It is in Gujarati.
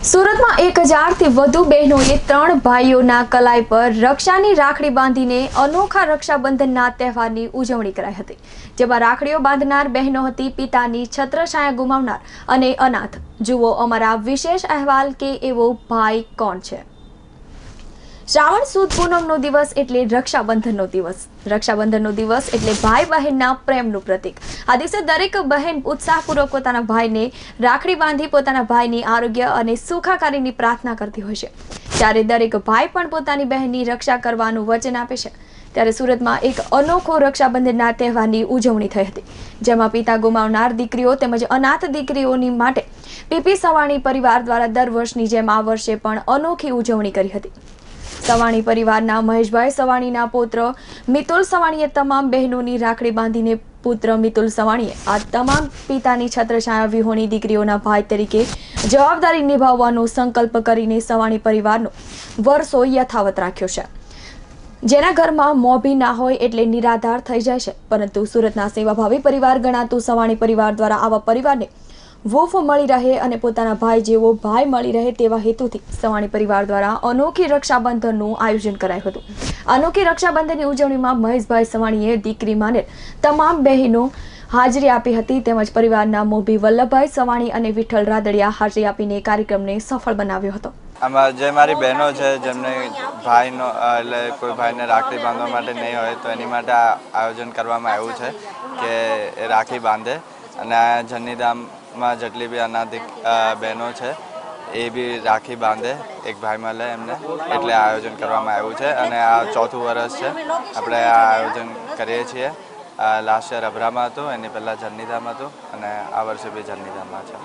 સુરતમાં 1000થી વધુ બહેનોએ 3 ભાઈઓના કલાઈ પર રક્ષાની રાખડી બાંધીને અનોખા રક્ષાબંધનના તહેવારની ઉજવણી કરાઈ હતી, જેમાં રાખડીઓ બાંધનાર બહેનો હતી પિતાની છત્રછાયા ગુમાવનાર અને અનાથ। જુઓ અમારા વિશેષ અહેવાલ કે એવો ભાઈ કોણ છે। શ્રાવણ સુદ પૂનમનો દિવસ એટલે રક્ષાબંધનનો દિવસ। રક્ષાબંધનનો દિવસ એટલે ભાઈ બહેનના પ્રેમનું પ્રતીક। આ દિવસે દરેક બહેન ઉત્સાહપૂર્વક પોતાના ભાઈને રાખડી બાંધી પોતાના ભાઈની આરોગ્ય અને સુખાકારીની પ્રાર્થના કરતી હોય છે। ત્યારે દરેક ભાઈ પણ પોતાની બહેનની રક્ષા કરવાનું વચન આપે છે। ત્યારે સુરતમાં એક અનોખો રક્ષાબંધનના તહેવારની ઉજવણી થઈ હતી, જેમાં પિતા ગુમાવનાર દીકરીઓ તેમજ અનાથ દીકરીઓની માટે પીપી સવાણી પરિવાર દ્વારા દર વર્ષની જેમ આ વર્ષે પણ અનોખી ઉજવણી કરી હતી। સવાણી પરિવારના મહેશભાઈ સવાણીના પુત્ર મિતુલ સવાણીએ તમામ બહેનોની રાખડી બાંધીને પુત્ર મિતુલ સવાણીએ આ તમામ પિતાની છત્રછાયા વિહોણી દીકરીઓના ભાઈ તરીકે જવાબદારી નિભાવવાનો સંકલ્પ કરીને સવાણી પરિવારનો વર્ષો યથાવત રાખ્યો છે। જેના ઘરમાં મોભી ના હોય એટલે નિરાધાર થઈ જાય છે, પરંતુ સુરતના સેવાભાવી પરિવાર ગણાતું સવાણી પરિવાર દ્વારા આવા પરિવારને વોફ મળી રહે અને પોતાના ભાઈ જેવો ભાઈ મળી રહે તેવા હેતુથી સવાણી પરિવાર દ્વારા અનોખી રક્ષાબંધનનું આયોજન કરાયું હતું। અનોખી રક્ષાબંધનની ઉજવણીમાં મહેશભાઈ સવાણીએ દીકરી માને તમામ બહેનો હાજરી આપી હતી, તેમજ પરિવારના મોભી વલ્લભભાઈ સવાણી અને વિઠ્ઠલ રાદડિયા હાજરી આપીને કાર્યક્રમને સફળ બનાવ્યો હતો। આમાં જે મારી બહેનો છે જેમને ભાઈનો એટલે કોઈ ભાઈને રાખડી બાંધવા માટે નહીં હોય તો એની માટે આ આયોજન કરવામાં આવ્યું છે કે એ રાખડી બાંધે અને આ જનનીધામમાં જેટલી બી અનાથ બહેનો છે એ બી રાખડી બાંધે, એક ભાઈ મળે એમને, એટલે આ આયોજન કરવામાં આવ્યું છે અને આ ચોથું વર્ષ છે આપણે આ આયોજન કરીએ છીએ। લાસ્ટ યર અભરામાં હતું, એની પહેલાં જનનીધામ હતું અને આ વર્ષે બી જનનીધામમાં છે।